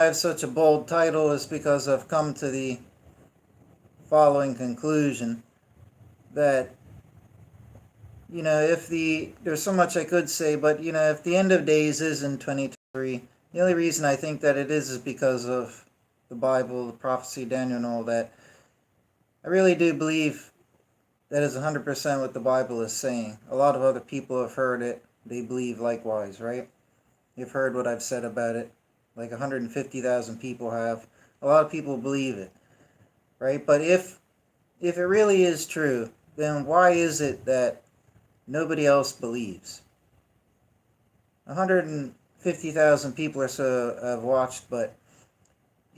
I have such a bold title is because I've come to the following conclusion that, if there's so much I could say, but, if the end of days is in 2023, the only reason I think that it is because of the Bible, the prophecy, Daniel, and all that. I really do believe that is 100% what the Bible is saying. A lot of other people have heard it. They believe likewise, right? You've heard what I've said about it. Like 150,000 people have. A lot of people believe it, right? But if it really is true, then why is it that nobody else believes? 150,000 people or so have watched, but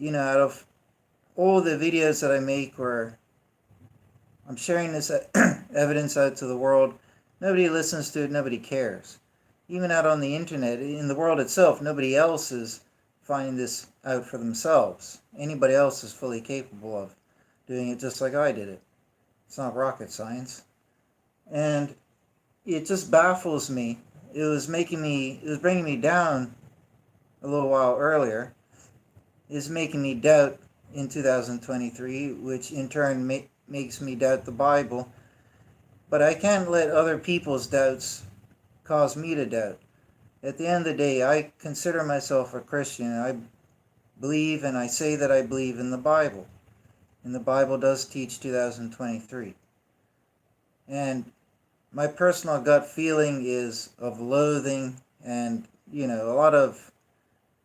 out of all the videos that I make where I'm sharing this evidence out to the world, nobody listens to it, nobody cares. Even out on the internet, in the world itself, nobody else is finding this out for themselves. Anybody else is fully capable of doing it just like I did it. It's not rocket science. And it just baffles me. It was bringing me down a little while earlier. It's making me doubt in 2023, which in turn makes me doubt the Bible. But I can't let other people's doubts cause me to doubt. At the end of the day, I consider myself a Christian. I believe and I say that I believe in the Bible. And the Bible does teach 2023. And my personal gut feeling is of loathing and, a lot of,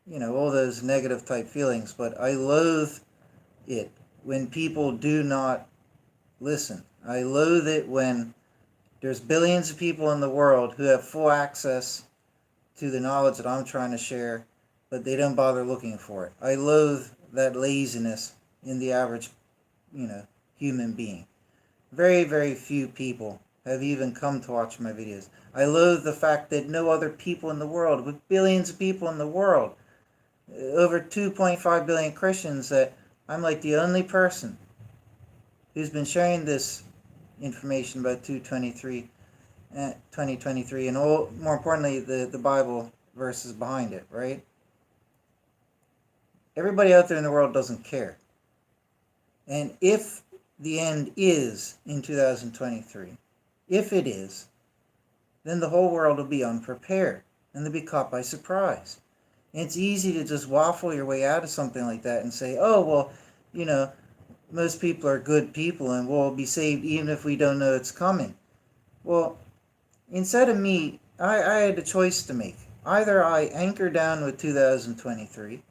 all those negative type feelings. But I loathe it when people do not listen. I loathe it when there's billions of people in the world who have full access to the knowledge that I'm trying to share, but they don't bother looking for it. I loathe that laziness in the average, human being. Very, very few people have even come to watch my videos. I loathe the fact that no other people in the world, with billions of people in the world, over 2.5 billion Christians, that I'm like the only person who's been sharing this information about 2023 and all, more importantly, the Bible verses behind it, right? Everybody out there in the world doesn't care. And if the end is in 2023, if it is, then the whole world will be unprepared and they'll be caught by surprise. And it's easy to just waffle your way out of something like that and say, oh, well, most people are good people and we'll be saved even if we don't know it's coming. Well, instead of me, I had a choice to make. Either I anchor down with 2023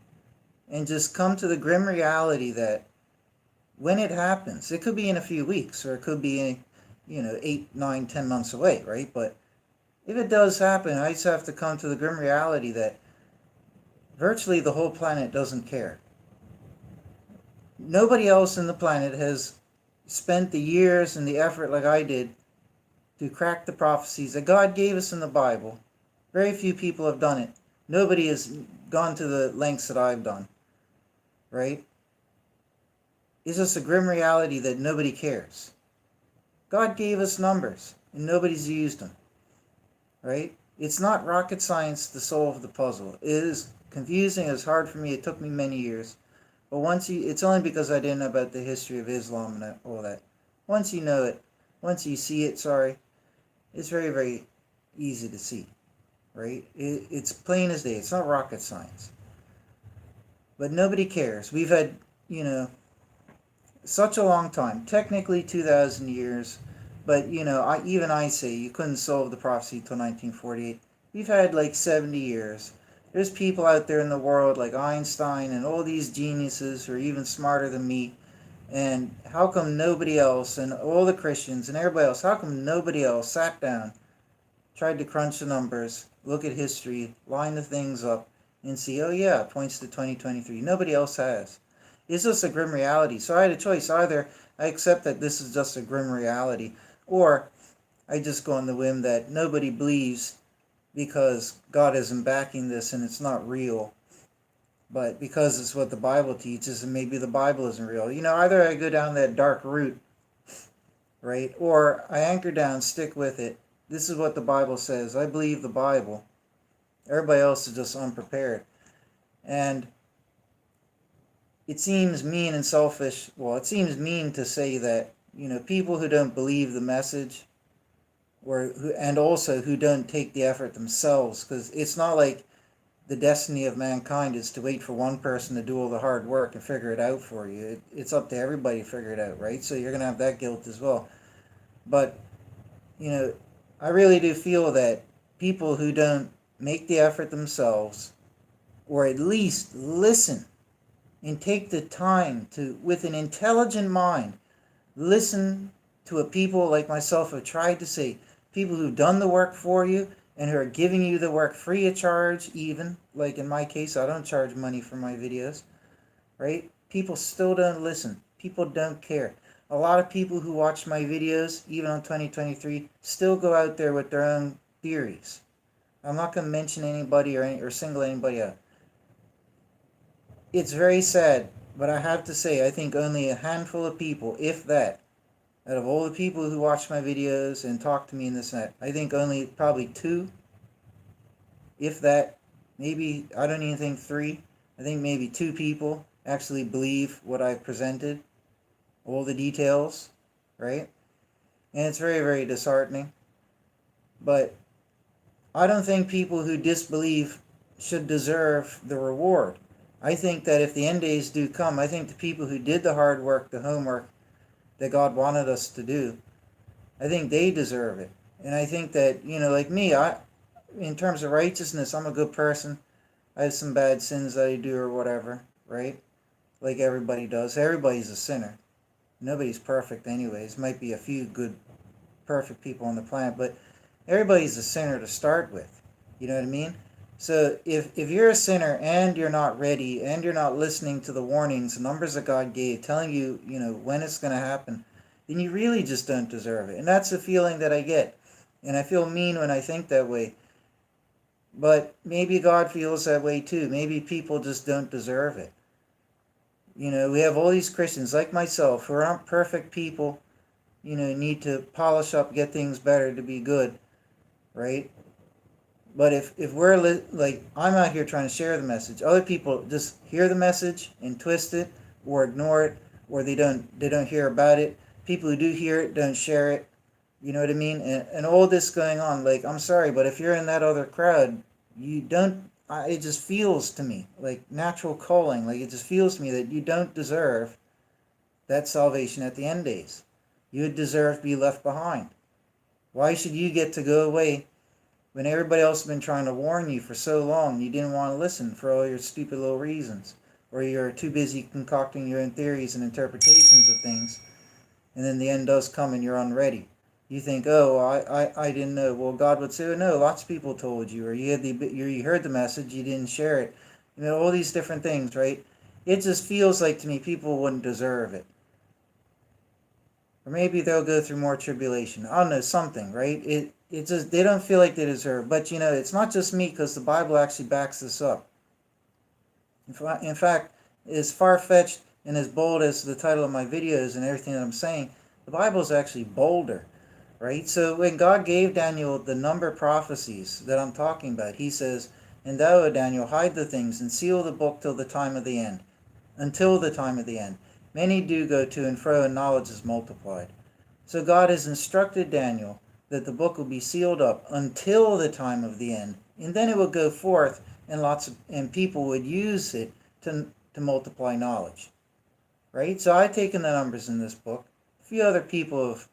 and just come to the grim reality that when it happens, it could be in a few weeks or it could be, 8, 9, 10 months away, right? But if it does happen, I just have to come to the grim reality that virtually the whole planet doesn't care. Nobody else in the planet has spent the years and the effort like I did to crack the prophecies that God gave us in the Bible. Very few people have done it. Nobody has gone to the lengths that I've done, right? It's just a grim reality that nobody cares. God gave us numbers, and nobody's used them, right? It's not rocket science to solve the puzzle. It is confusing. It's hard for me. It took me many years. But it's only because I didn't know about the history of Islam and all that. Once you know it, once you see it, it's very, very easy to see, right? It's plain as day. It's not rocket science. But nobody cares. We've had, such a long time, technically 2,000 years, but, I say you couldn't solve the prophecy till 1948. We've had like 70 years. There's people out there in the world like Einstein and all these geniuses who are even smarter than me. And how come nobody else, and all the Christians and everybody else, how come nobody else sat down, tried to crunch the numbers, look at history, line the things up, and see, oh yeah, it points to 2023. Nobody else has. It's just a grim reality. So I had a choice. Either I accept that this is just a grim reality, or I just go on the whim that nobody believes because God isn't backing this and it's not real. But because it's what the Bible teaches and maybe the Bible isn't real. Either I go down that dark route, right? Or I anchor down, stick with it. This is what the Bible says. I believe the Bible. Everybody else is just unprepared. And it seems mean and selfish. Well, it seems mean to say that, people who don't believe the message, and also who don't take the effort themselves, because it's not like the destiny of mankind is to wait for one person to do all the hard work and figure it out for you. It's up to everybody to figure it out, right? So you're going to have that guilt as well. But, you know, I really do feel that people who don't make the effort themselves, or at least listen and take the time to, with an intelligent mind, listen to what people like myself have tried to say, people who've done the work for you and who are giving you the work free of charge, even. Like in my case, I don't charge money for my videos, right? People still don't listen. People don't care. A lot of people who watch my videos, even on 2023, still go out there with their own theories. I'm not going to mention anybody or single anybody out. It's very sad, but I have to say, I think only a handful of people, if that, out of all the people who watch my videos and talk to me in this net, I think only probably two, if that, maybe, I don't even think three, I think maybe two people actually believe what I've presented, all the details, right? And it's very, very disheartening. But I don't think people who disbelieve should deserve the reward. I think that if the end days do come, I think the people who did the hard work, the homework that God wanted us to do, I think they deserve it. And I think that, like me, in terms of righteousness, I'm a good person. I have some bad sins that I do or whatever, right? Like everybody does. Everybody's a sinner. Nobody's perfect anyways. Might be a few good, perfect people on the planet, but everybody's a sinner to start with. You know what I mean? So if you're a sinner and you're not ready and you're not listening to the warnings, the numbers that God gave, telling you, when it's going to happen, then you really just don't deserve it. And that's the feeling that I get. And I feel mean when I think that way. But maybe God feels that way too. Maybe people just don't deserve it. We have all these Christians like myself who aren't perfect people, need to polish up, get things better to be good, right? But if we're like, I'm out here trying to share the message, other people just hear the message and twist it or ignore it, or they don't hear about it. People who do hear it don't share it. You know what I mean? And all this going on, like, I'm sorry, but if you're in that other crowd, you don't. It just feels to me like natural calling. Like, it just feels to me that you don't deserve that salvation at the end days. You would deserve to be left behind. Why should you get to go away when everybody else has been trying to warn you for so long? You didn't want to listen for all your stupid little reasons, or you're too busy concocting your own theories and interpretations of things, and then the end does come and you're unready. You think, oh, I didn't know. Well, God would say, oh, no, lots of people told you, or you heard the message, you didn't share it. All these different things, right? It just feels like to me people wouldn't deserve it. Or maybe they'll go through more tribulation. I don't know, something, right? It just, they don't feel like they deserve. But it's not just me, because the Bible actually backs this up. In fact, as far-fetched and as bold as the title of my videos and everything that I'm saying, the Bible is actually bolder, right? So when God gave Daniel the number of prophecies that I'm talking about, he says, and thou, O Daniel, hide the things and seal the book till the time of the end, until the time of the end. Many do go to and fro, and knowledge is multiplied. So God has instructed Daniel that the book will be sealed up until the time of the end, and then it will go forth, and people would use it to multiply knowledge. Right? So I've taken the numbers in this book. A few other people have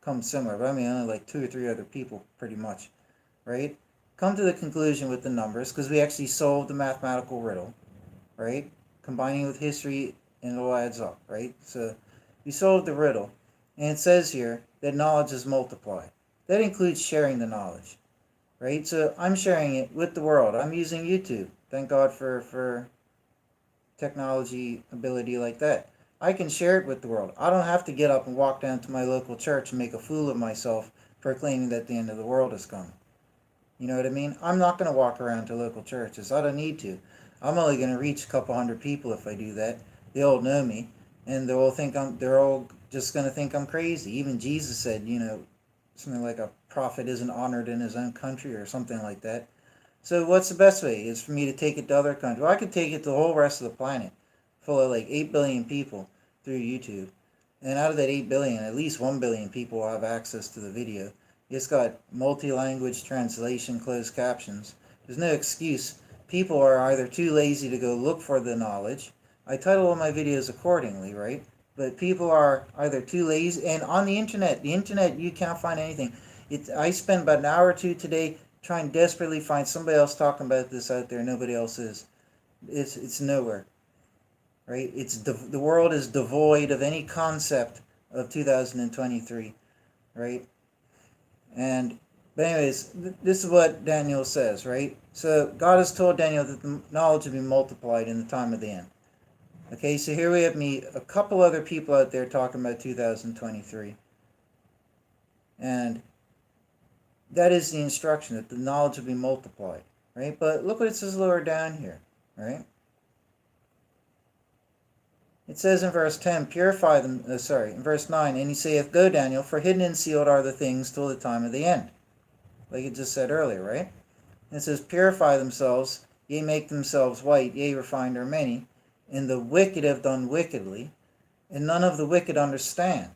come similar, but I mean only like 2 or 3 other people pretty much. Right? Come to the conclusion with the numbers, because we actually solved the mathematical riddle, right? Combining with history, and it all adds up, right? So we solved the riddle, and it says here that knowledge is multiplied. That includes sharing the knowledge, right? So I'm sharing it with the world. I'm using YouTube. Thank God for technology ability like that. I can share it with the world. I don't have to get up and walk down to my local church and make a fool of myself proclaiming that the end of the world has come. You know what I mean? I'm not going to walk around to local churches. I don't need to. I'm only going to reach a couple hundred people if I do that. They all know me, and they're all just going to think I'm crazy. Even Jesus said, something like a prophet isn't honored in his own country or something like that. So what's the best way? Is for me to take it to other countries. Well, I could take it to the whole rest of the planet. If full of like 8 billion people through YouTube. And out of that 8 billion, at least 1 billion people will have access to the video. It's got multi-language translation, closed captions. There's no excuse. People are either too lazy to go look for the knowledge. I title all my videos accordingly, right? But people are either too lazy, and on the internet, you can't find anything. I spent about an hour or two today trying desperately find somebody else talking about this out there. Nobody else is. It's nowhere, right? The world is devoid of any concept of 2023, right? But anyways, this is what Daniel says, right? So God has told Daniel that the knowledge will be multiplied in the time of the end. Okay, so here we have a couple other people out there talking about 2023. And that is the instruction, that the knowledge will be multiplied, right? But look what it says lower down here, right? It says in verse 10, purify them, in verse 9, and he saith, go, Daniel, for hidden and sealed are the things till the time of the end. Like it just said earlier, right? And it says, purify themselves, yea, make themselves white, yea, refined are many, and the wicked have done wickedly, and none of the wicked understand,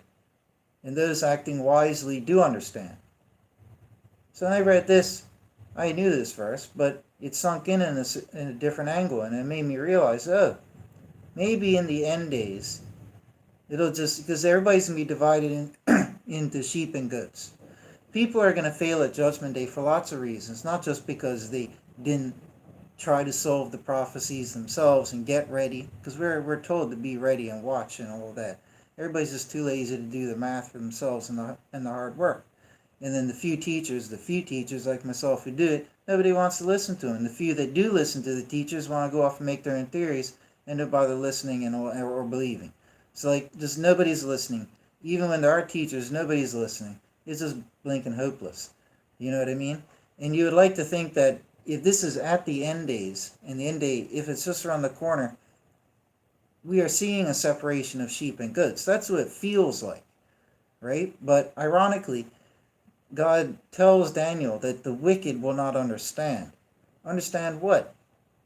and those acting wisely do understand. So when I read this, I knew this verse, but it sunk in a different angle, and it made me realize, maybe in the end days, it'll just, because everybody's going to be divided into sheep and goats. People are going to fail at Judgment Day for lots of reasons, not just because they didn't try to solve the prophecies themselves and get ready, because we're told to be ready and watch and all that. Everybody's just too lazy to do the math for themselves and the hard work. And then the few teachers like myself who do it, nobody wants to listen to them. The few that do listen to the teachers want to go off and make their own theories and don't bother listening or believing. So like, just nobody's listening. Even when there are teachers, nobody's listening. It's just blinking hopeless. You know what I mean? And you would like to think that if this is at the end days, and the end day, if it's just around the corner, we are seeing a separation of sheep and goats. That's what it feels like, right? But ironically, God tells Daniel that the wicked will not understand. Understand what?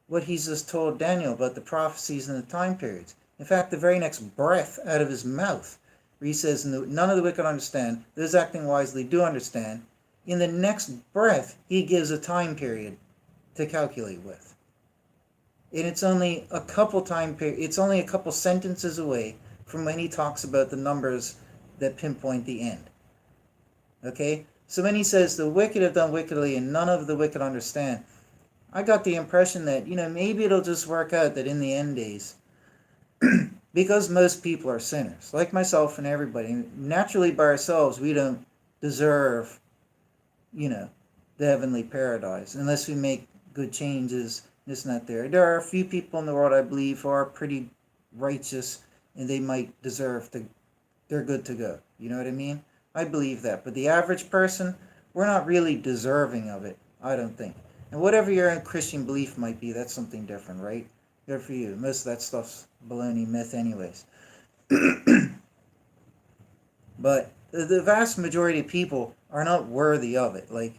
What he's just told Daniel about the prophecies and the time periods. In fact, the very next breath out of his mouth, where he says, none of the wicked understand, those acting wisely do understand. In the next breath, he gives a time period to calculate with. And it's only a couple sentences away from when he talks about the numbers that pinpoint the end. Okay? So when he says, the wicked have done wickedly and none of the wicked understand, I got the impression that, maybe it'll just work out that in the end days, because most people are sinners, like myself and everybody, naturally by ourselves, we don't deserve, the heavenly paradise, unless we make good changes, this and that there. There are a few people in the world, I believe, who are pretty righteous, and they might they're good to go. You know what I mean? I believe that. But the average person, we're not really deserving of it, I don't think. And whatever your own Christian belief might be, that's something different, right? Good for you. Most of that stuff's baloney myth anyways. But the vast majority of people are not worthy of it. Like,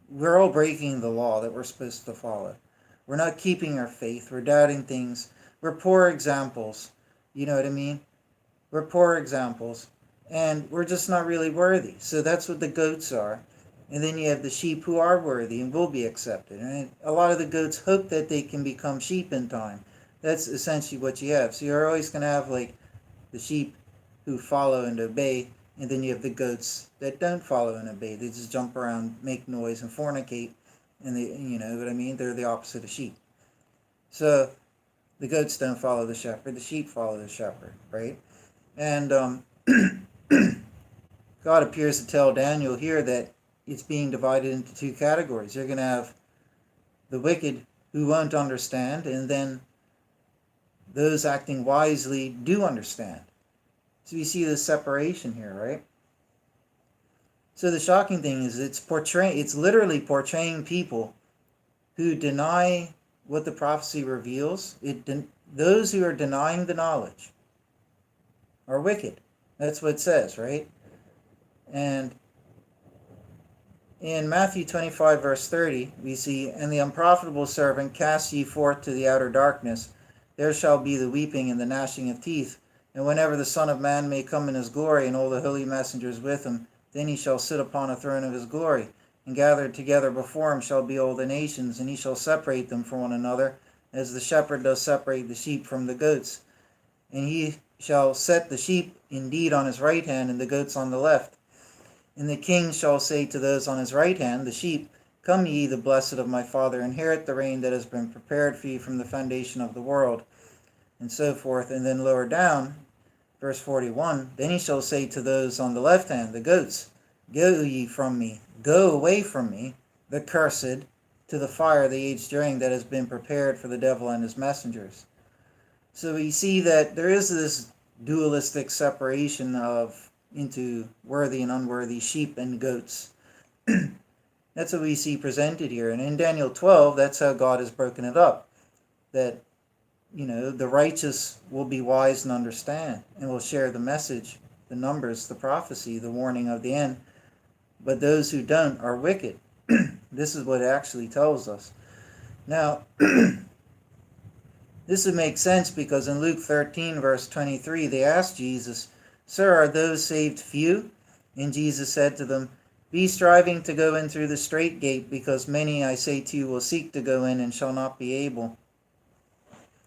we're all breaking the law that we're supposed to follow. We're not keeping our faith. We're doubting things. We're poor examples. You know what I mean? We're poor examples. And we're just not really worthy. So that's what the goats are. And then you have the sheep who are worthy and will be accepted. And a lot of the goats hope that they can become sheep in time. That's essentially what you have. So you're always going to have like the sheep who follow and obey. And then you have the goats that don't follow and obey. They just jump around, make noise, and fornicate. And they, you know what I mean? They're the opposite of sheep. So the goats don't follow the shepherd. The sheep follow the shepherd, right? And God appears to tell Daniel here that it's being divided into two categories. You're going to have the wicked who won't understand, and then those acting wisely do understand. So you see the separation here, right? So the shocking thing is it's literally portraying people who deny what the prophecy reveals. Those who are denying the knowledge are wicked. That's what it says, right? And in Matthew 25, verse 30, we see, and the unprofitable servant cast ye forth to the outer darkness. there shall be the weeping and the gnashing of teeth. And whenever the Son of Man may come in his glory, and all the holy messengers with him, then he shall sit upon a throne of his glory. And gathered together before him shall be all the nations, and he shall separate them from one another, as the shepherd does separate the sheep from the goats. And he shall set the sheep indeed on his right hand, and the goats on the left. And the king shall say to those on his right hand, the sheep, Come ye, the blessed of my Father, inherit the reign that has been prepared for you from the foundation of the world. And so forth. And then lower down, verse 41, Then he shall say to those on the left hand, the goats, Go ye from me, go away from me, the cursed, to the fire, the age during that has been prepared for the devil and his messengers. So we see that there is this dualistic separation of into worthy and unworthy sheep and goats. That's what we see presented here. And in Daniel 12, that's how God has broken it up. That, the righteous will be wise and understand and will share the message, the numbers, the prophecy, the warning of the end. But those who don't are wicked. This is what it actually tells us. Now, this would make sense because in Luke 13, verse 23, they asked Jesus, Sir, are those saved few? And Jesus said to them, Be striving to go in through the strait gate, because many, I say to you, will seek to go in and shall not be able.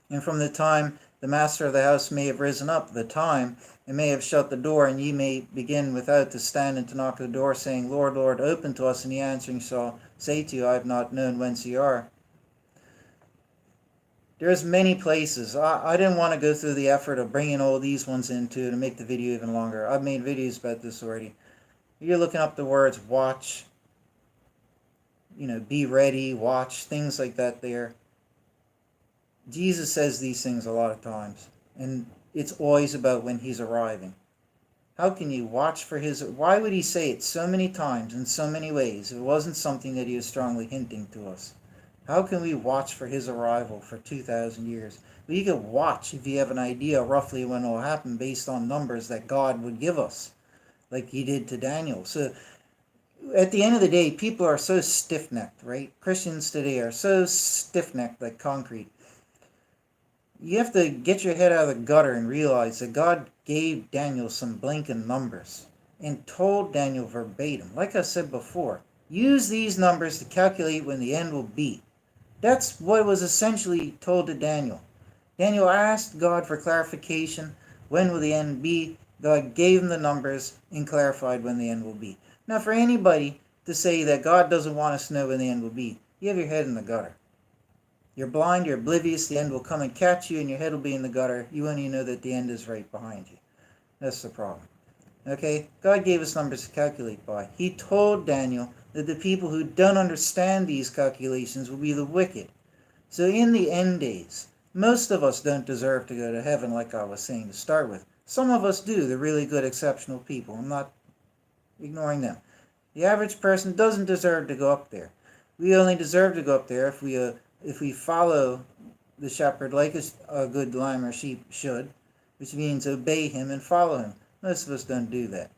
And from the time the master of the house may have risen up, and may have shut the door, and ye may begin without to stand and to knock at the door, saying, Lord, Lord, open to us. And he answering shall say to you, I have not known whence ye are. There's many places. I didn't want to go through the effort of bringing all these ones into to make the video even longer. I've made videos about this already. You're looking up the words watch, be ready, watch, things like that there. Jesus says these things a lot of times, and it's always about when he's arriving. How can you watch for his... Why would he say it so many times in so many ways if it wasn't something that he was strongly hinting to us? How can we watch for his arrival for 2,000 years? Well, you can watch if you have an idea roughly when it will happen based on numbers that God would give us, like he did to Daniel. So at the end of the day, people are so stiff-necked, right? Christians today are so stiff-necked like concrete. You have to get your head out of the gutter and realize that God gave Daniel some blinking numbers and told Daniel verbatim, like I said before, use these numbers to calculate when the end will be. That's what was essentially told to Daniel. Daniel asked God for clarification. When will the end be? God gave him the numbers and clarified when the end will be. Now, for anybody to say that God doesn't want us to know when the end will be, you have your head in the gutter. You're blind, you're oblivious, the end will come and catch you and your head will be in the gutter. You won't even know that the end is right behind you. That's the problem. Okay? God gave us numbers to calculate by. He told Daniel that the people who don't understand these calculations will be the wicked. So in the end days, most of us don't deserve to go to heaven, like I was saying to start with. Some of us do. They're really good, exceptional people. I'm not ignoring them. The average person doesn't deserve to go up there. We only deserve to go up there if we follow the shepherd like a good lamb or sheep should, which means obey him and follow him. Most of us don't do that.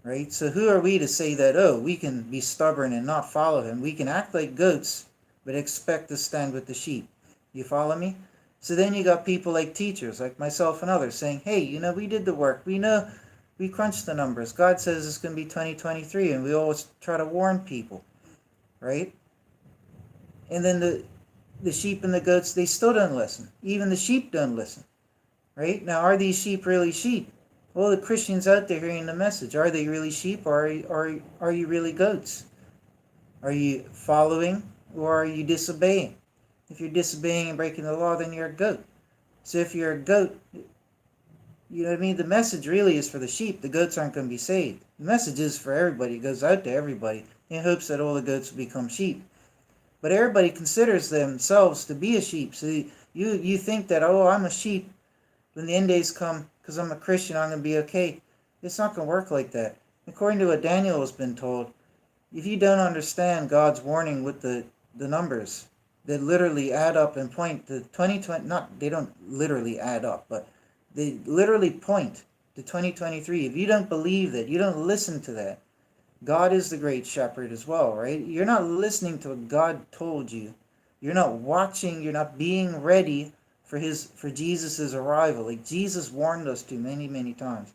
Right? So who are we to say that, we can be stubborn and not follow him? We can act like goats, but expect to stand with the sheep. You follow me? So then you got people like teachers, like myself and others, saying, hey, we did the work. We know, we crunched the numbers. God says it's going to be 2023, and we always try to warn people. Right? And then the sheep and the goats, they still don't listen. Even the sheep don't listen. Right? Now, are these sheep really sheep? Well, the Christians out there hearing the message, are they really sheep or are you really goats? Are you following or are you disobeying? If you're disobeying and breaking the law, then you're a goat. So if you're a goat, you know what I mean? The message really is for the sheep. The goats aren't going to be saved. The message is for everybody. It goes out to everybody in hopes that all the goats will become sheep. But everybody considers themselves to be a sheep. So you think that, I'm a sheep. When the end days come, because I'm a Christian, I'm going to be okay. It's not going to work like that. According to what Daniel has been told, if you don't understand God's warning with the numbers that literally add up and point to 2020, they don't literally add up, but they literally point to 2023. If you don't believe that, you don't listen to that, God is the great shepherd as well, right? You're not listening to what God told you. You're not watching, you're not being ready for Jesus' arrival, like Jesus warned us to many, many times.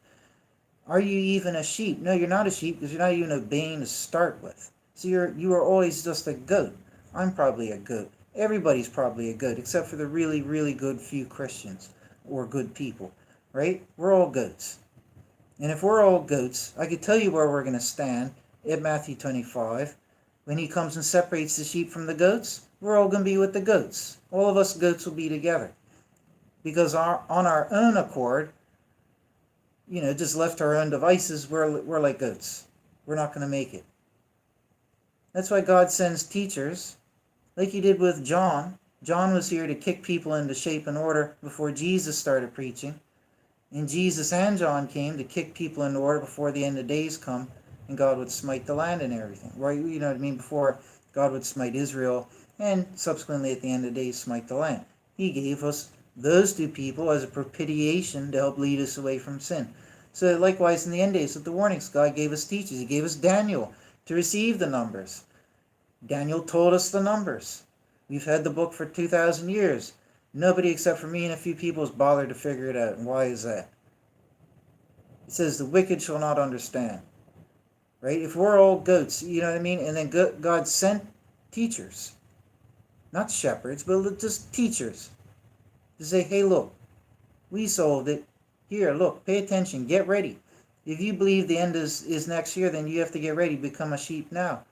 Are you even a sheep? No, you're not a sheep because you're not even obeying to start with. So you are always just a goat. I'm probably a goat. Everybody's probably a goat, except for the really, really good few Christians or good people, right? We're all goats. And if we're all goats, I could tell you where we're going to stand at Matthew 25. When he comes and separates the sheep from the goats, we're all going to be with the goats. All of us goats will be together. Because on our own accord, just left to our own devices, we're like goats. We're not going to make it. That's why God sends teachers, like he did with John. John was here to kick people into shape and order before Jesus started preaching. And Jesus and John came to kick people into order before the end of days come, and God would smite the land and everything. Right? You know what I mean? Before God would smite Israel, and subsequently at the end of days smite the land. He gave us those two people as a propitiation to help lead us away from sin. So likewise in the end days with the warnings, God gave us teachers. He gave us Daniel to receive the numbers. Daniel told us the numbers. We've had the book for 2,000 years. Nobody except for me and a few people has bothered to figure it out. And why is that? It says the wicked shall not understand. Right? If we're all goats, you know what I mean? And then God sent teachers. Not shepherds, but just teachers. To say, hey, look, we solved it. Here, look, pay attention, get ready. If you believe the end is next year, then you have to get ready, become a sheep now.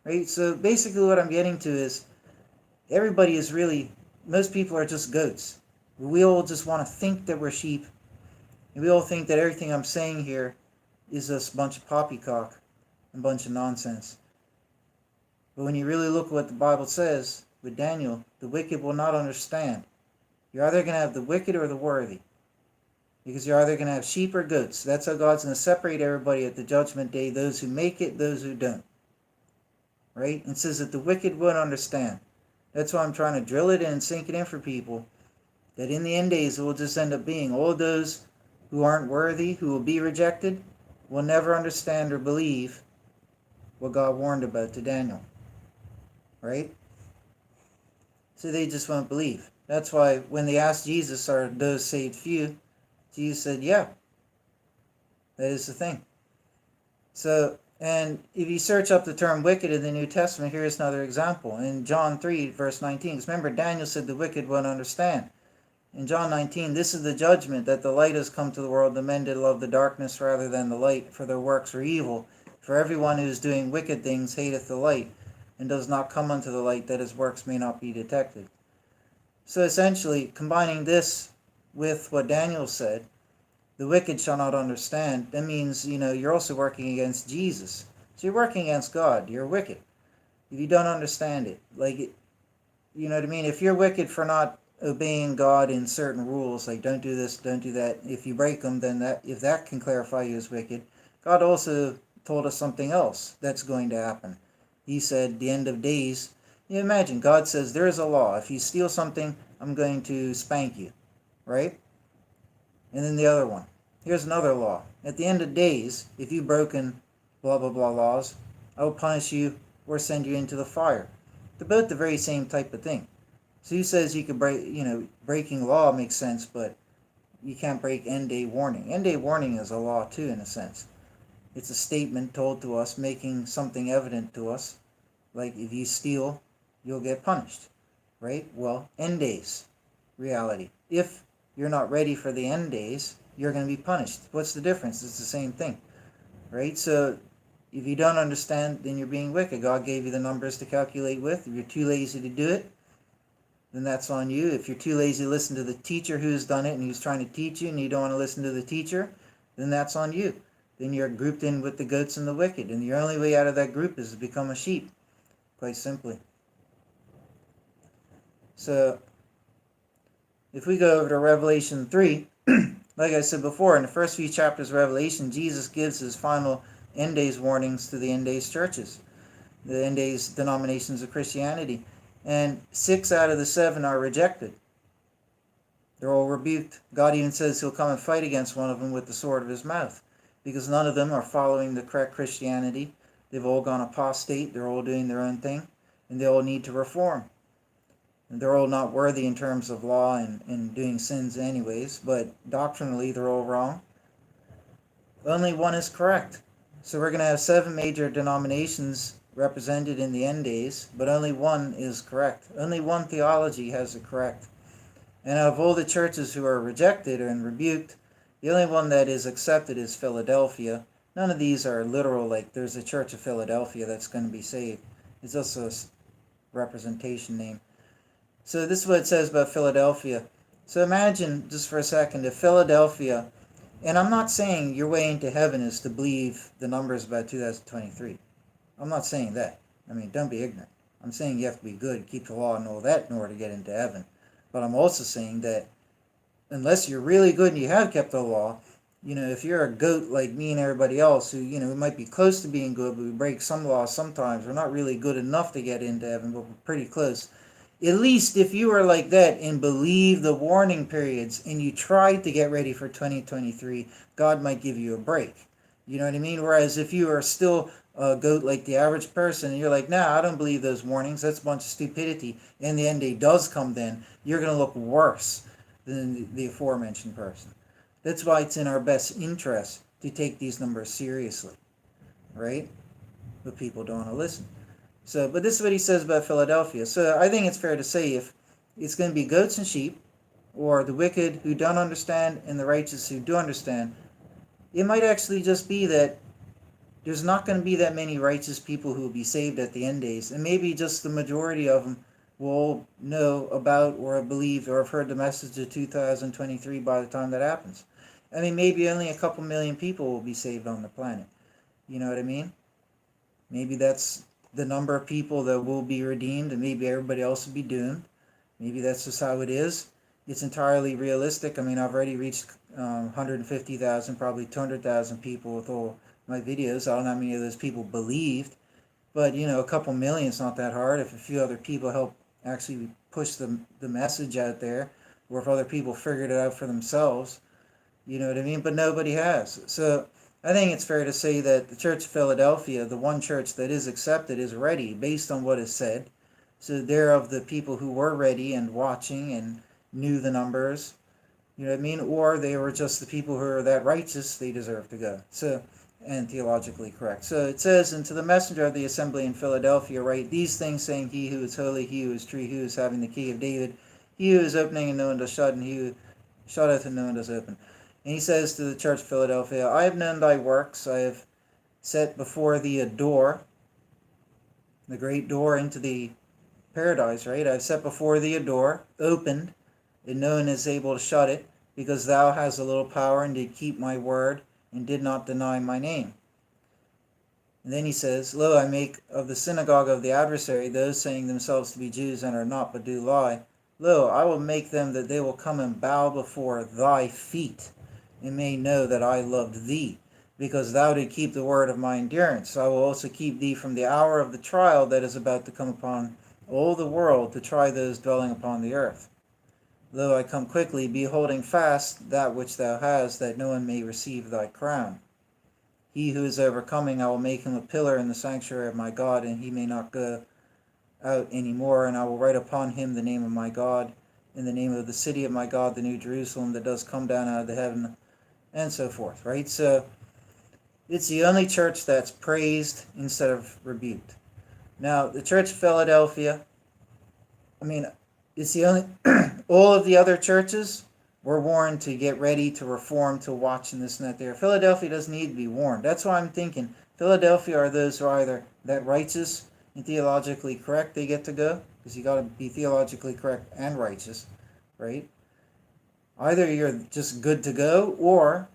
Right? So basically what I'm getting to is everybody is really, most people are just goats. We all just want to think that we're sheep. And we all think that everything I'm saying here is just a bunch of poppycock and a bunch of nonsense. But when you really look at what the Bible says with Daniel, the wicked will not understand. You're either going to have the wicked or the worthy. Because you're either going to have sheep or goats. That's how God's going to separate everybody at the judgment day. Those who make it, those who don't. Right? And it says that the wicked won't understand. That's why I'm trying to drill it in and sink it in for people. That in the end days it will just end up being all those who aren't worthy, who will be rejected, will never understand or believe what God warned about to Daniel. Right? So they just won't believe. That's why when they asked Jesus, are those saved few? Jesus said, yeah, that is the thing. So, and if you search up the term wicked in the New Testament, here's another example. In John 3, verse 19, because remember, Daniel said the wicked won't understand. In John 19, this is the judgment, that the light has come to the world, the men did love the darkness rather than the light, for their works were evil. For everyone who is doing wicked things hateth the light, and does not come unto the light, that his works may not be detected. So essentially, combining this with what Daniel said, the wicked shall not understand, that means, you're also working against Jesus. So you're working against God. You're wicked. If you don't understand it. You know what I mean? If you're wicked for not obeying God in certain rules, like don't do this, don't do that, if you break them, then if that can clarify you as wicked. God also told us something else that's going to happen. He said, the end of days. Imagine, God says, there is a law. If you steal something, I'm going to spank you. Right? And then the other one. Here's another law. At the end of days, if you've broken blah, blah, blah laws, I will punish you or send you into the fire. They're both the very same type of thing. So who says you could breaking law makes sense, but you can't break end day warning. End day warning is a law too, in a sense. It's a statement told to us, making something evident to us. Like if you steal, you'll get punished. Right? Well, end days, reality. If you're not ready for the end days, you're going to be punished. What's the difference? It's the same thing. Right? So if you don't understand, then you're being wicked. God gave you the numbers to calculate with. If you're too lazy to do it, then that's on you. If you're too lazy to listen to the teacher who's done it and who's trying to teach you and you don't want to listen to the teacher, then that's on you. Then you're grouped in with the goats and the wicked. And your only way out of that group is to become a sheep. Quite simply. So, if we go over to Revelation 3, like I said before, in the first few chapters of Revelation, Jesus gives his final end days warnings to the end days churches, the end days denominations of Christianity. And 6 out of the 7 are rejected. They're all rebuked. God even says he'll come and fight against one of them with the sword of his mouth, because none of them are following the correct Christianity. They've all gone apostate. They're all doing their own thing, and they all need to reform. They're all not worthy in terms of law and doing sins anyways, but doctrinally they're all wrong. Only one is correct. So we're going to have 7 major denominations represented in the end days, but only one is correct. Only one theology has it correct. And of all the churches who are rejected and rebuked, the only one that is accepted is Philadelphia. None of these are literal, like there's a church of Philadelphia that's going to be saved. It's also a representation name. So this is what it says about Philadelphia. So imagine, just for a second, if Philadelphia, and I'm not saying your way into heaven is to believe the numbers about 2023. I'm not saying that. I mean, don't be ignorant. I'm saying you have to be good, keep the law and all that in order to get into heaven. But I'm also saying that unless you're really good and you have kept the law, if you're a goat like me and everybody else who, we might be close to being good, but we break some laws sometimes. We're not really good enough to get into heaven, but we're pretty close. At least if you are like that and believe the warning periods and you try to get ready for 2023, God might give you a break. You know what I mean? Whereas if you are still a goat like the average person and you're like, nah, I don't believe those warnings, that's a bunch of stupidity, and the end day does come then, you're going to look worse than the aforementioned person. That's why it's in our best interest to take these numbers seriously, right? But people don't want to listen. So, but this is what he says about Philadelphia. So I think it's fair to say if it's going to be goats and sheep, or the wicked who don't understand and the righteous who do understand, it might actually just be that there's not going to be that many righteous people who will be saved at the end days, and maybe just the majority of them will know about or have believed or have heard the message of 2023 by the time that happens. I mean, maybe only a couple million people will be saved on the planet. You know what I mean? Maybe that's the number of people that will be redeemed, and maybe everybody else will be doomed. Maybe that's just how it is. It's entirely realistic. I mean, I've already reached 150,000, probably 200,000 people with all my videos. I don't know how many of those people believed, but a couple million is not that hard. If a few other people help actually push the message out there, or if other people figured it out for themselves, you know what I mean? But nobody has. So I think it's fair to say that the Church of Philadelphia, the one church that is accepted, is ready based on what is said. So they're of the people who were ready and watching and knew the numbers, you know what I mean? Or they were just the people who are that righteous, they deserve to go. So, and theologically correct. So it says, and to the messenger of the assembly in Philadelphia write these things, saying, he who is holy, he who is true, he who is having the key of David, he who is opening and no one does shut, and he who shutteth and no one does open. And he says to the church of Philadelphia, I have known thy works, I have set before thee a door, the great door into the paradise, right? I have set before thee a door, opened, and no one is able to shut it, because thou hast a little power, and did keep my word, and did not deny my name. And then he says, Lo, I make of the synagogue of the adversary those saying themselves to be Jews and are not, but do lie. Lo, I will make them that they will come and bow before thy feet, and may know that I loved thee, because thou did keep the word of my endurance. I will also keep thee from the hour of the trial that is about to come upon all the world, to try those dwelling upon the earth. Lo, I come quickly, be holding fast that which thou hast, that no one may receive thy crown. He who is overcoming, I will make him a pillar in the sanctuary of my God, and he may not go out any more. And I will write upon him the name of my God, in the name of the city of my God, the new Jerusalem, that does come down out of the heaven, and so forth, right? So it's the only church that's praised instead of rebuked. Now, the Church of Philadelphia, I mean, it's the only, all of the other churches were warned to get ready, to reform, to watch, and this and that there. Philadelphia doesn't need to be warned. That's why I'm thinking Philadelphia are those who are either that righteous and theologically correct, they get to go, because you got to be theologically correct and righteous, right? Either you're just good to go, or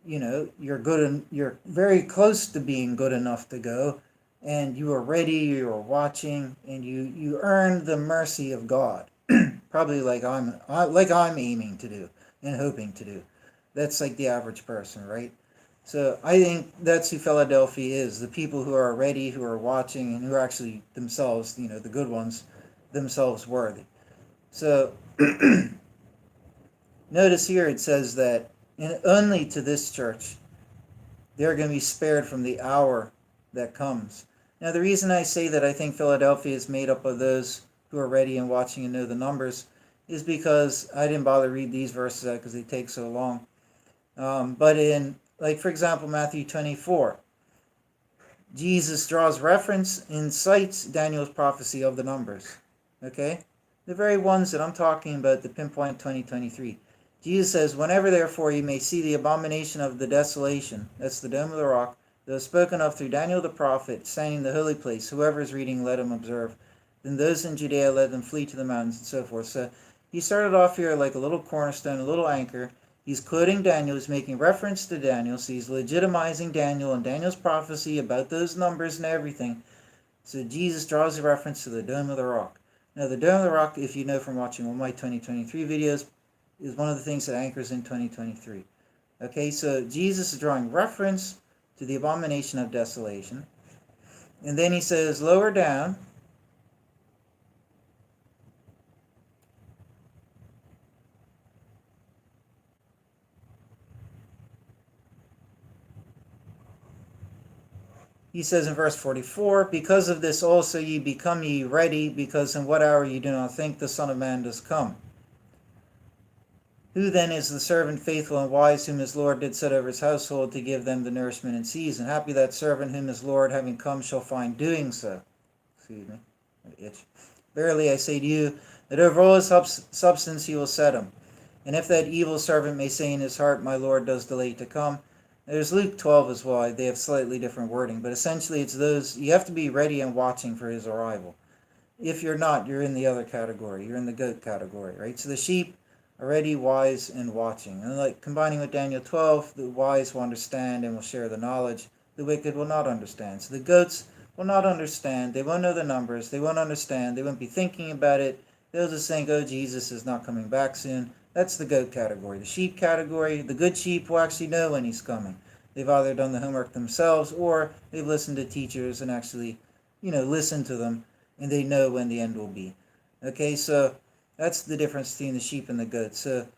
you're good and you're very close to being good enough to go, and you are ready, you are watching, and you earn the mercy of God, probably like I'm aiming to do and hoping to do. That's like the average person, right? So I think that's who Philadelphia is, the people who are ready, who are watching, and who are actually themselves, the good ones, themselves worthy. So notice here it says that, and only to this church, they're going to be spared from the hour that comes. Now, the reason I say that I think Philadelphia is made up of those who are ready and watching and know the numbers, is because I didn't bother to read these verses out because they take so long. But in, like, for example, Matthew 24, Jesus draws reference and cites Daniel's prophecy of the numbers. Okay? The very ones that I'm talking about, the pinpoint 2023. Jesus says, "Whenever therefore you may see the abomination of the desolation," that's the dome of the rock, "that was spoken of through Daniel the prophet, standing in the holy place, whoever is reading, let him observe. Then those in Judea let them flee to the mountains," and so forth. So he started off here like a little cornerstone, a little anchor. He's quoting Daniel, he's making reference to Daniel, so he's legitimizing Daniel and Daniel's prophecy about those numbers and everything. So Jesus draws a reference to the Dome of the Rock. Now, the Dome of the Rock, if you know from watching all my 2023 videos, is one of the things that anchors in 2023. Okay, so Jesus is drawing reference to the abomination of desolation. And then he says, lower down, he says in verse 44, "Because of this also ye become ye ready, because in what hour ye do not think the Son of Man does come. Who then is the servant faithful and wise, whom his Lord did set over his household to give them the nourishment in season? Happy that servant whom his Lord, having come, shall find doing so." Excuse me, itch. "Verily I say to you, that over all his substance he will set him. And if that evil servant may say in his heart, My Lord does delay to come." There's Luke 12 as well. They have slightly different wording, but essentially it's those, you have to be ready and watching for his arrival. If you're not, you're in the other category. You're in the goat category, right? So the sheep are ready, wise, and watching. And like combining with Daniel 12, the wise will understand and will share the knowledge. The wicked will not understand. So the goats will not understand. They won't know the numbers. They won't understand. They won't be thinking about it. They'll just think, oh, Jesus is not coming back soon. That's the goat category. The sheep category, the good sheep will actually know when he's coming. They've either done the homework themselves or they've listened to teachers and actually, listened to them, and they know when the end will be. Okay, so that's the difference between the sheep and the goats. So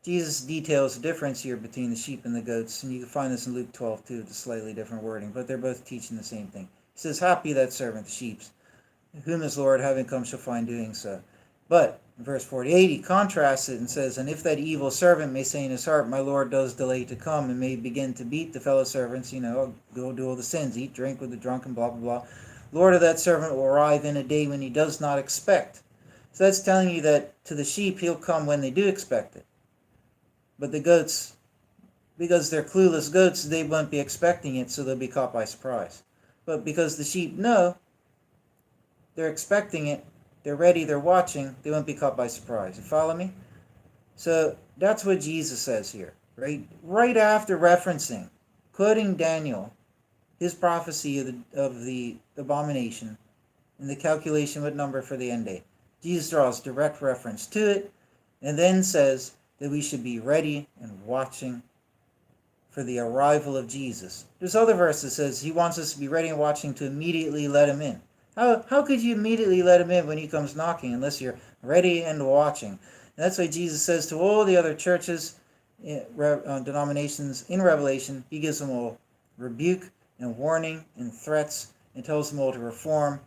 Jesus details the difference here between the sheep and the goats, and you can find this in Luke 12 too, with a slightly different wording, but they're both teaching the same thing. He says, "Happy that servant," the sheep, "whom his Lord, having come, shall find doing so." But in verse 48, he contrasts it and says, "And if that evil servant may say in his heart, My Lord does delay to come," and may begin to beat the fellow servants, go do all the sins, eat, drink with the drunken, blah, blah, blah, Lord of that servant will arrive in a day when he does not expect. So that's telling you that to the sheep, he'll come when they do expect it. But the goats, because they're clueless goats, they won't be expecting it, so they'll be caught by surprise. But because the sheep know, they're expecting it, they're ready, they're watching, they won't be caught by surprise. You follow me? So that's what Jesus says here, right? Right after referencing, quoting Daniel, his prophecy of the abomination, and the calculation what number for the end day. Jesus draws direct reference to it, and then says that we should be ready and watching for the arrival of Jesus. There's other verses that says he wants us to be ready and watching to immediately let him in. How could you immediately let him in when he comes knocking unless you're ready and watching? And that's why Jesus says to all the other churches, denominations in Revelation, he gives them all rebuke and warning and threats and tells them all to reform,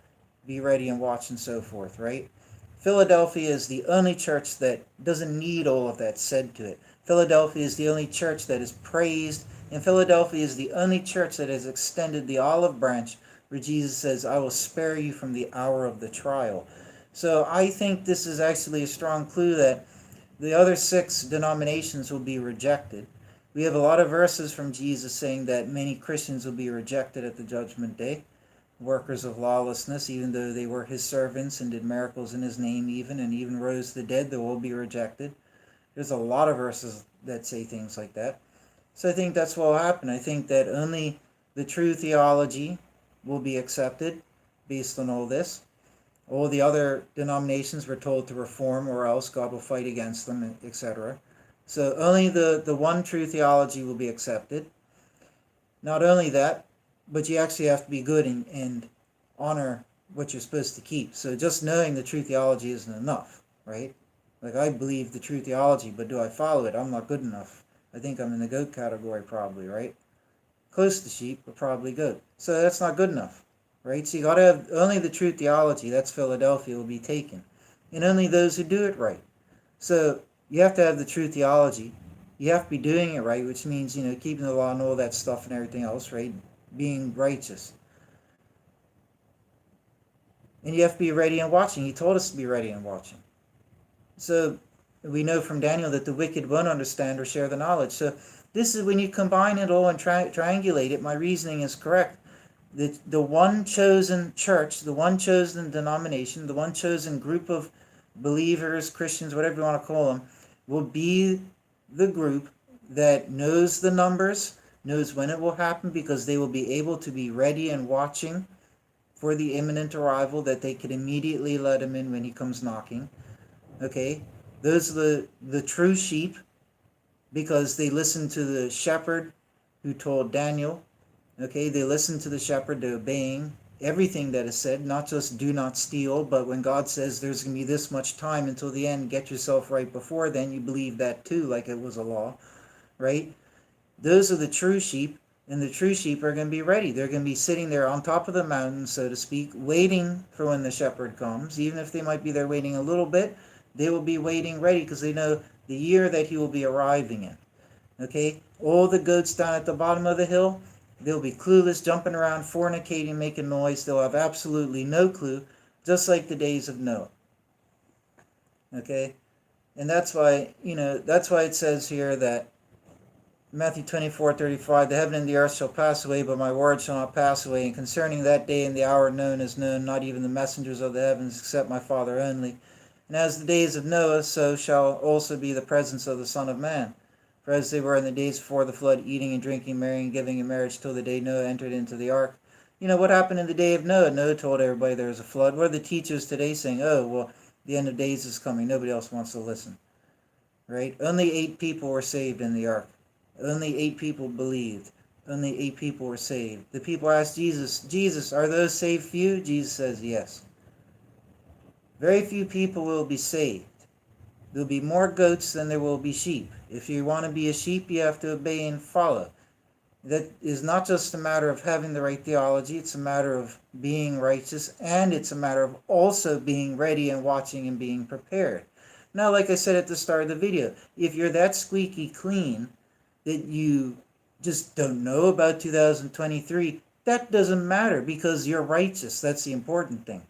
be ready and watch, and so forth, right? Philadelphia is the only church that doesn't need all of that said to it. Philadelphia is the only church that is praised, and Philadelphia is the only church that has extended the olive branch where Jesus says, "I will spare you from the hour of the trial." So I think this is actually a strong clue that the other 6 denominations will be rejected. We have a lot of verses from Jesus saying that many Christians will be rejected at the judgment day. Workers of lawlessness, even though they were his servants and did miracles in his name and even rose the dead, they will be rejected. There's a lot of verses that say things like that. So I think that's what will happen. I think that only the true theology will be accepted based on all this. All the other denominations were told to reform or else God will fight against them, etc. So only the one true theology will be accepted. Not only that, but you actually have to be good and honor what you're supposed to keep. So just knowing the true theology isn't enough, right? Like, I believe the true theology, but do I follow it? I'm not good enough. I think I'm in the goat category probably, right? Close to sheep, but probably goat. So that's not good enough, right? So you got to have only the true theology. That's Philadelphia will be taken. and only those who do it right. So you have to have the true theology. You have to be doing it right, which means, keeping the law and all that stuff and everything else, right? Being righteous. And you have to be ready and watching. He told us to be ready and watching. So we know from Daniel that the wicked won't understand or share the knowledge. So this is when you combine it all and triangulate it, my reasoning is correct. The one chosen church, the one chosen denomination, the one chosen group of believers, Christians, whatever you want to call them, will be the group that knows the numbers, knows when it will happen, because they will be able to be ready and watching for the imminent arrival, that they could immediately let him in when he comes knocking. Okay, those are the true sheep, because they listened to the shepherd who told Daniel. Okay, they listen to the shepherd, they're obeying everything that is said, not just do not steal, but when God says there's going to be this much time until the end, get yourself right before then, you believe that too, like it was a law, right? Those are the true sheep, and the true sheep are going to be ready. They're going to be sitting there on top of the mountain, so to speak, waiting for when the shepherd comes. Even if they might be there waiting a little bit, they will be waiting ready, because they know the year that he will be arriving in. Okay, all the goats down at the bottom of the hill, they'll be clueless, jumping around, fornicating, making noise. They'll have absolutely no clue, just like the days of Noah. Okay, and that's why it says here that Matthew 24:35, the heaven and the earth shall pass away, but my word shall not pass away. And concerning that day and the hour known is known, not even the messengers of the heavens, except my Father only. And as the days of Noah, so shall also be the presence of the Son of Man. For as they were in the days before the flood, eating and drinking, marrying, giving in marriage, till the day Noah entered into the ark. What happened in the day of Noah? Noah told everybody there was a flood. What are the teachers today saying? Oh, well, the end of days is coming. Nobody else wants to listen. Right? Only 8 people were saved in the ark. Only 8 people believed. Only 8 people were saved. The people asked Jesus, are those saved few? Jesus says yes. Very few people will be saved. There will be more goats than there will be sheep. If you want to be a sheep, you have to obey and follow. That is not just a matter of having the right theology, it's a matter of being righteous, and it's a matter of also being ready and watching and being prepared. Now, like I said at the start of the video, if you're that squeaky clean that you just don't know about 2023, that doesn't matter, because you're righteous. That's the important thing.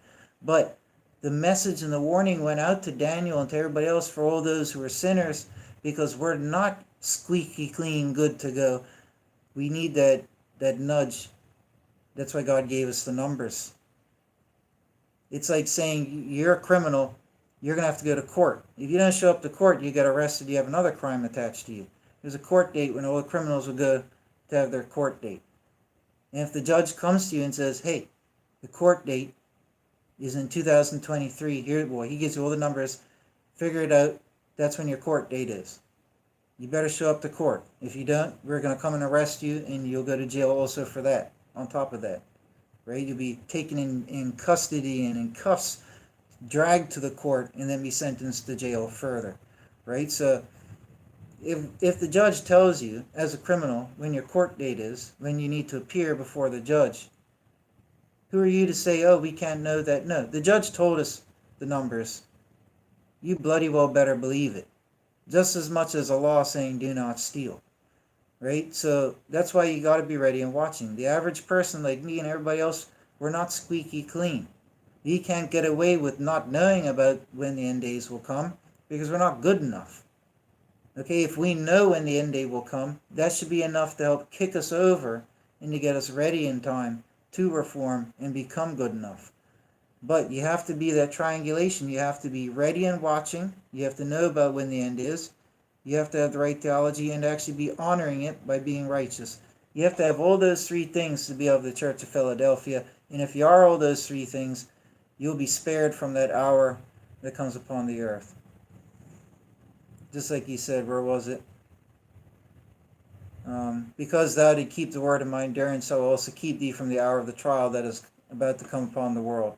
But the message and the warning went out to Daniel and to everybody else, for all those who are sinners, because we're not squeaky clean, good to go. We need that nudge. That's why God gave us the numbers. It's like saying you're a criminal, you're going to have to go to court. If you don't show up to court, you get arrested, you have another crime attached to you. There's a court date when all the criminals would go to have their court date. And if the judge comes to you and says, hey, the court date is in 2023, he gives you all the numbers, figure it out, that's when your court date is. You better show up to court. If you don't, we're going to come and arrest you, and you'll go to jail also for that, on top of that. Right? You'll be taken in custody and in cuffs, dragged to the court, and then be sentenced to jail further. Right? So if the judge tells you, as a criminal, when your court date is, when you need to appear before the judge, who are you to say, oh, we can't know that? No, the judge told us the numbers. You bloody well better believe it. Just as much as a law saying do not steal. Right? So that's why you got to be ready and watching. The average person like me and everybody else, we're not squeaky clean. We can't get away with not knowing about when the end days will come, because we're not good enough. Okay, if we know when the end day will come, that should be enough to help kick us over and to get us ready in time to reform and become good enough. But you have to be that triangulation. You have to be ready and watching. You have to know about when the end is. You have to have the right theology and actually be honoring it by being righteous. You have to have all those 3 things to be of the Church of Philadelphia. And if you are all those 3 things, you'll be spared from that hour that comes upon the earth. Just like he said, where was it? Because thou did keep the word of my endurance, I will also keep thee from the hour of the trial that is about to come upon the world.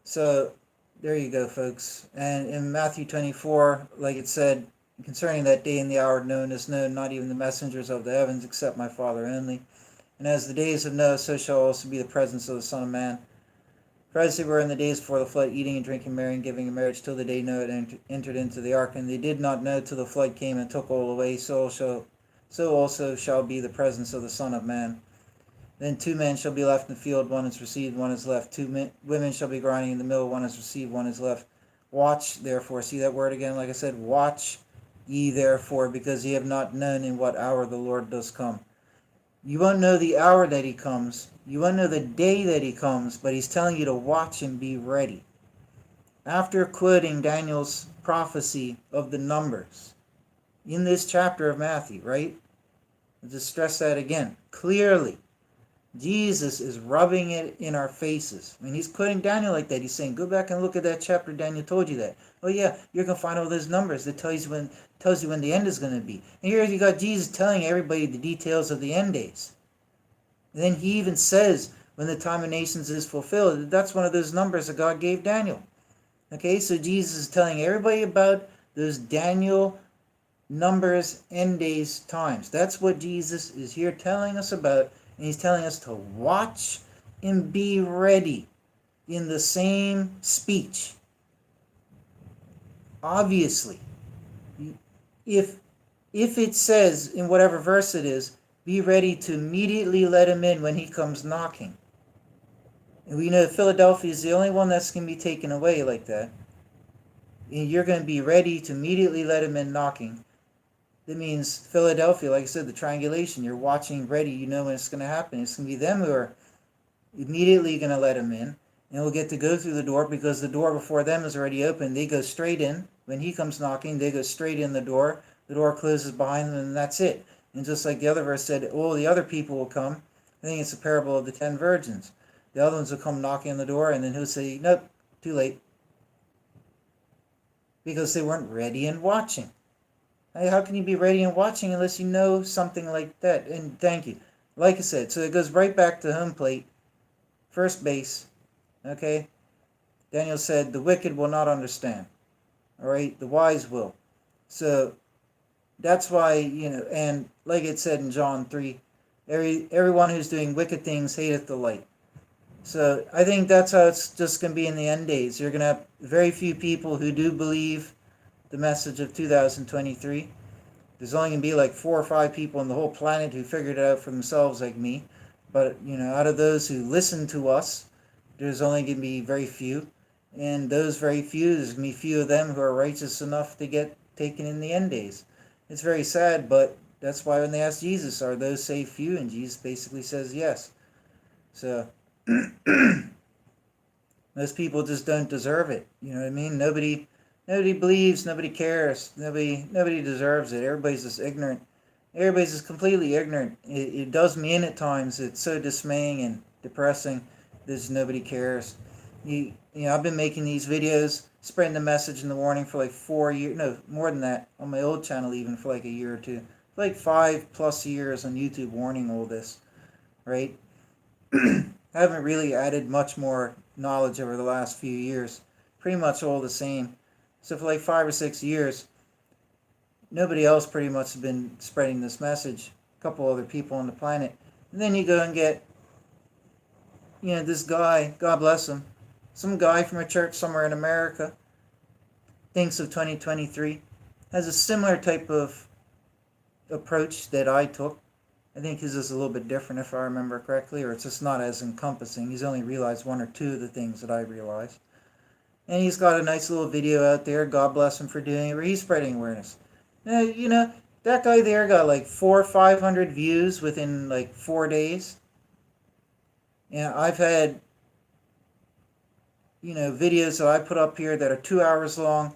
So there you go, folks. And in Matthew 24, like it said, concerning that day and the hour known is known, not even the messengers of the heavens, except my Father only. And as the days of Noah, so shall also be the presence of the Son of Man. For as they were in the days before the flood, eating and drinking, marrying, giving in marriage, till the day Noah entered into the ark, and they did not know till the flood came and took all away, so also shall be the presence of the Son of Man. Then 2 men shall be left in the field, one is received, one is left. 2 women shall be grinding in the mill, one is received, one is left. Watch therefore, see that word again, like I said, watch ye therefore, because ye have not known in what hour the Lord does come. You won't know the hour that he comes, you won't know the day that he comes, but he's telling you to watch and be ready. After quoting Daniel's prophecy of the numbers in this chapter of Matthew, right? I'll just stress that again. Clearly, Jesus is rubbing it in our faces. I mean, he's quoting Daniel like that. He's saying, go back and look at that chapter. Daniel told you that. Oh yeah, you're going to find all those numbers that tells you when the end is going to be. And here you got Jesus telling everybody the details of the end days. And then he even says, when the time of nations is fulfilled, that's one of those numbers that God gave Daniel. Okay, so Jesus is telling everybody about those Daniel numbers, end days, times. That's what Jesus is here telling us about. And he's telling us to watch and be ready in the same speech. Obviously, if it says in whatever verse it is, be ready to immediately let him in when he comes knocking. And we know Philadelphia is the only one that's going to be taken away like that. And you're going to be ready to immediately let him in knocking. That means Philadelphia, like I said, the triangulation, you're watching ready, you know when it's going to happen. It's going to be them who are immediately going to let him in. And we'll get to go through the door because the door before them is already open. They go straight in. When he comes knocking, they go straight in the door. The door closes behind them and that's it. And just like the other verse said, all the other people will come. I think it's a parable of the 10 virgins. The other ones will come knocking on the door and then he'll say, nope, too late. Because they weren't ready and watching. How can you be ready and watching unless you know something like that? And thank you. Like I said, so it goes right back to home plate. First base. Okay? Daniel said, the wicked will not understand. Alright? The wise will. So, that's why, and like it said in John 3, everyone who's doing wicked things hateth the light. So, I think that's how it's just going to be in the end days. You're going to have very few people who do believe the message of 2023. There's only going to be like 4 or 5 people on the whole planet who figured it out for themselves like me. But, out of those who listen to us, there's only going to be very few. And those very few, there's going to be few of them who are righteous enough to get taken in the end days. It's very sad, but that's why when they ask Jesus, are those saved few? And Jesus basically says yes. So, most people just don't deserve it. You know what I mean? Nobody believes, nobody cares, nobody deserves it. Everybody's just ignorant. Everybody's just completely ignorant. It does me in at times. It's so dismaying and depressing. There's nobody cares. I've been making these videos, spreading the message and the warning for like 4 years, no, more than that, on my old channel even for like a year or two. Like 5+ years on YouTube warning all this, right? I haven't really added much more knowledge over the last few years. Pretty much all the same. So for like 5 or 6 years, nobody else pretty much has been spreading this message. A couple other people on the planet. And then you go and get, this guy, God bless him, some guy from a church somewhere in America, thinks of 2023, has a similar type of approach that I took. I think his is a little bit different if I remember correctly, or it's just not as encompassing. He's only realized 1 or 2 of the things that I realized. And he's got a nice little video out there, God bless him for doing it, where he's spreading awareness. That guy there got like 400 or 500 views within like 4 days. I've had, videos that I put up here that are 2 hours long.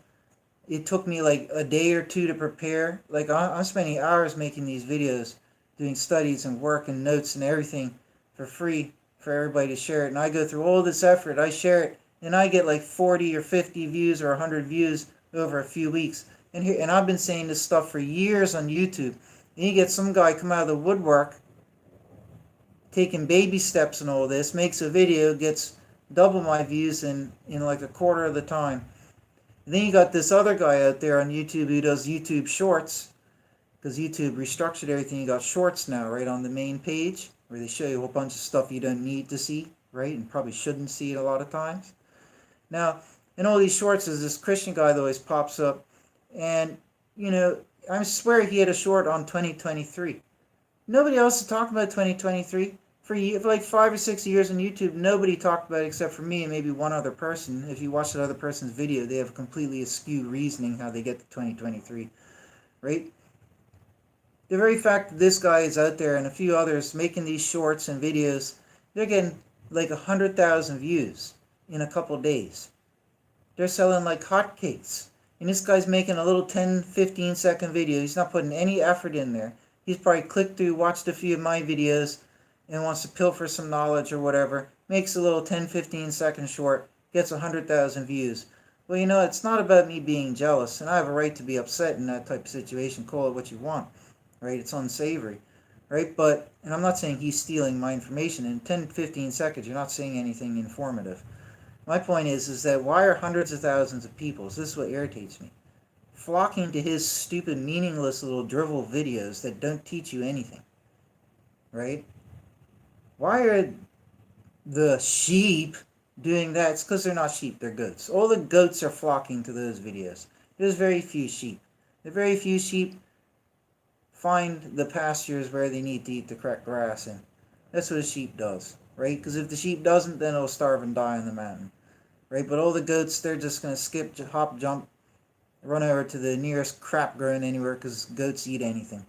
It took me like a day or 2 to prepare. Like I'm spending hours making these videos, doing studies and work and notes and everything for free for everybody to share it. And I go through all this effort, I share it, and I get like 40 or 50 views or 100 views over a few weeks. And I've been saying this stuff for years on YouTube. And you get some guy come out of the woodwork, taking baby steps and all this, makes a video, gets double my views in like a quarter of the time. And then you got this other guy out there on YouTube who does YouTube Shorts, because YouTube restructured everything. You got Shorts now, right on the main page, where they show you a whole bunch of stuff you don't need to see. right? And probably shouldn't see it a lot of times. Now, in all these shorts, there's this Christian guy that always pops up, and you know, I swear he had a short on 2023. Nobody else is talking about 2023. For like 5 or 6 years on YouTube, nobody talked about it except for me and maybe one other person. If you watch that other person's video, they have completely askew reasoning how they get to 2023, right? The very fact that this guy is out there and a few others making these shorts and videos, they're getting like 100,000 views in a couple days. They're selling like hotcakes. And this guy's making a little 10-15 second video. He's not putting any effort in there. He's probably clicked through, watched a few of my videos, and wants to pilfer some knowledge or whatever. Makes a little 10-15 second short, gets 100,000 views. Well, you know, it's not about me being jealous, and I have a right to be upset in that type of situation. Call it what you want, right? It's unsavory, right? But, and I'm not saying he's stealing my information. In 10-15 seconds, you're not saying anything informative. My point is that why are hundreds of thousands of people, this is what irritates me, flocking to his stupid, meaningless little drivel videos that don't teach you anything, right? Why are the sheep doing that? It's because they're not sheep, they're goats. All the goats are flocking to those videos. There's very few sheep. The very few sheep find the pastures where they need to eat the correct grass in. That's what a sheep does, right? Because if the sheep doesn't, then it'll starve and die on the mountain, right? But all the goats, they're just going to skip, hop, jump, run over to the nearest crap growing anywhere because goats eat anything,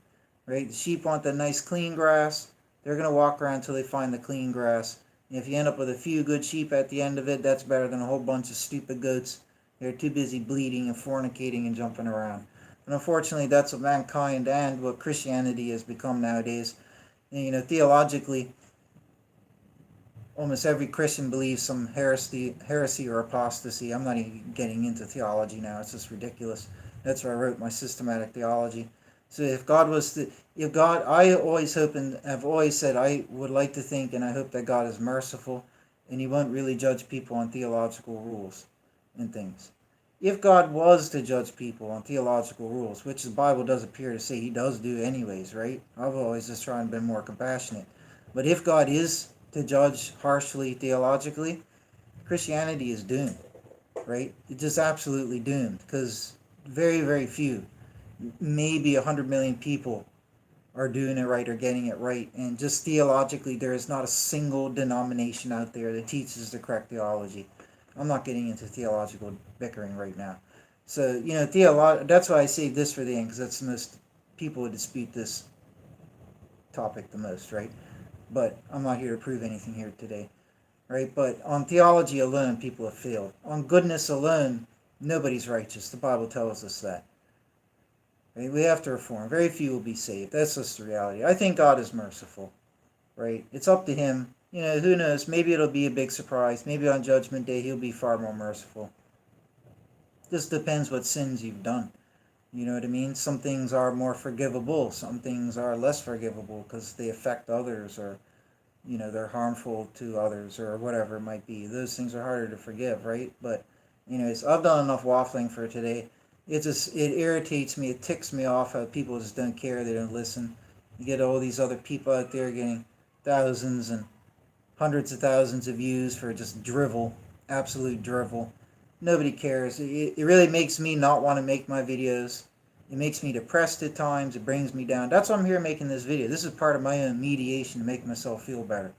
right? The sheep want the nice clean grass. They're going to walk around until they find the clean grass. And if you end up with a few good sheep at the end of it, that's better than a whole bunch of stupid goats. They're too busy bleeding and fornicating and jumping around. And unfortunately, that's what mankind and what Christianity has become nowadays. And, you know, theologically, almost every Christian believes some heresy or apostasy. I'm not even getting into theology now. It's just ridiculous. That's where I wrote my systematic theology. So if God was if God, I always hope and have always said I would like to think and I hope that God is merciful and he won't really judge people on theological rules and things. If God was to judge people on theological rules, which the Bible does appear to say he does do anyways, right? I've always just tried and been more compassionate. But if God is to judge harshly theologically, Christianity is doomed, right? It's just absolutely doomed because very, very few, maybe 100 million people are doing it right or getting it right. And just theologically, there is not a single denomination out there that teaches the correct theology. I'm not getting into theological bickering right now. So, you know, that's why I saved this for the end, because that's the most, people would dispute this topic the most, right? But I'm not here to prove anything here today, right? But on theology alone, people have failed. On goodness alone, nobody's righteous. The Bible tells us that. Right? We have to reform. Very few will be saved. That's just the reality. I think God is merciful, right? It's up to him. You know, who knows? Maybe it'll be a big surprise. Maybe on Judgment Day, he'll be far more merciful. Just depends what sins you've done. You know what I mean? Some things are more forgivable. Some things are less forgivable because they affect others, or, you know, they're harmful to others, or whatever it might be. Those things are harder to forgive, right? But anyways, I've done enough waffling for today. It irritates me. It ticks me off how people just don't care. They don't listen. You get all these other people out there getting thousands and hundreds of thousands of views for just drivel, absolute drivel. Nobody cares. It really makes me not want to make my videos. It makes me depressed at times. It brings me down. That's why I'm here making this video. This is part of my own mediation to make myself feel better,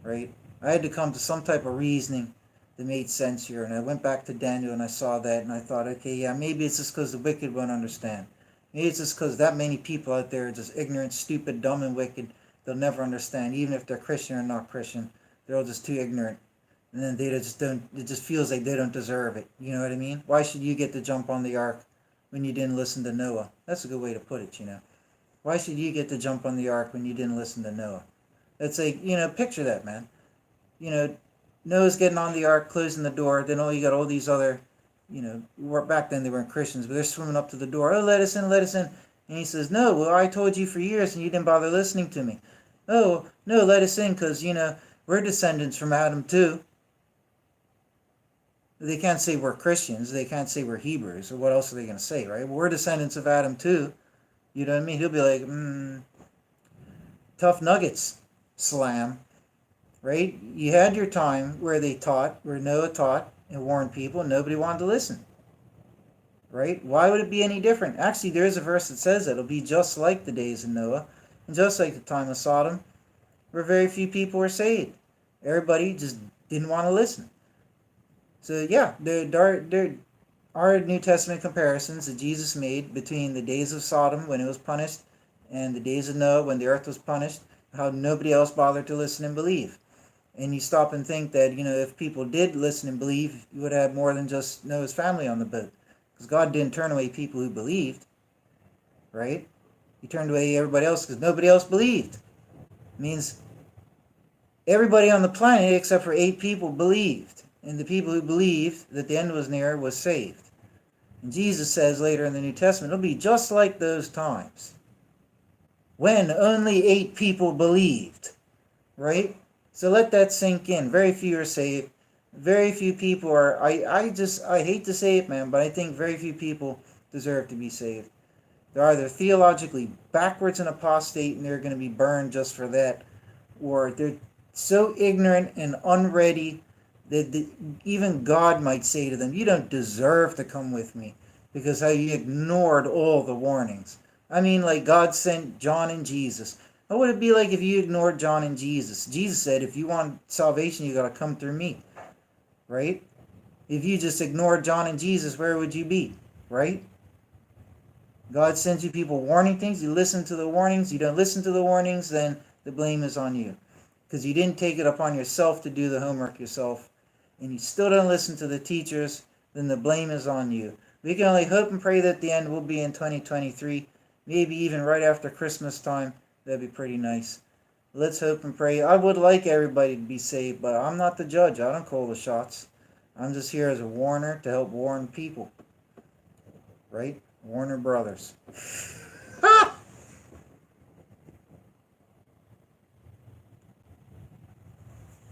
right? I had to come to some type of reasoning that made sense here, and I went back to Daniel and I saw that and I thought, okay, yeah, maybe it's just because the wicked won't understand. Maybe it's just because that many people out there are just ignorant, stupid, dumb, and wicked. They'll never understand, even if they're Christian or not Christian. They're all just too ignorant. And then they just don't, it just feels like they don't deserve it. You know what I mean? Why should you get to jump on the ark when you didn't listen to Noah? That's a good way to put it, you know. Why should you get to jump on the ark when you didn't listen to Noah? It's like, you know, picture that, man. You know, Noah's getting on the ark, closing the door. Then you got all these other, you know, back then they weren't Christians, but they're swimming up to the door. Oh, let us in, let us in. And he says, no, well, I told you for years and you didn't bother listening to me. Oh, no, let us in because, you know, we're descendants from Adam too. They can't say we're Christians. They can't say we're Hebrews. Or what else are they going to say, right? Well, we're descendants of Adam too. You know what I mean? He'll be like, tough nuggets, slam. right? You had your time where they taught, where Noah taught and warned people, and nobody wanted to listen, right? Why would it be any different? Actually, there is a verse that says that it'll be just like the days of Noah and just like the time of Sodom, where very few people were saved. Everybody just didn't want to listen. So yeah, there are New Testament comparisons that Jesus made between the days of Sodom when it was punished and the days of Noah when the earth was punished, how nobody else bothered to listen and believe. And you stop and think that, if people did listen and believe, you would have more than just Noah's family on the boat. Because God didn't turn away people who believed, right? He turned away everybody else because nobody else believed. It means everybody on the planet except for 8 people believed. And the people who believed that the end was near was saved. And Jesus says later in the New Testament, it'll be just like those times when only 8 people believed, right? So let that sink in. Very few are saved. Very few people are, I hate to say it, man, but I think very few people deserve to be saved. They're either theologically backwards and apostate and they're going to be burned just for that, or they're so ignorant and unready that even God might say to them, you don't deserve to come with me because how you ignored all the warnings. I mean, like God sent John and Jesus. What would it be like if you ignored John and Jesus? Jesus said, if you want salvation, you got to come through me, right? If you just ignored John and Jesus, where would you be, right? God sends you people warning things. You listen to the warnings. You don't listen to the warnings, then the blame is on you. Because you didn't take it upon yourself to do the homework yourself. And you still don't listen to the teachers, then the blame is on you. We can only hope and pray that the end will be in 2023. Maybe even right after Christmas time. That'd be pretty nice. Let's hope and pray. I would like everybody to be saved, but I'm not the judge. I don't call the shots. I'm just here as a warner to help warn people. Right? Warner Brothers.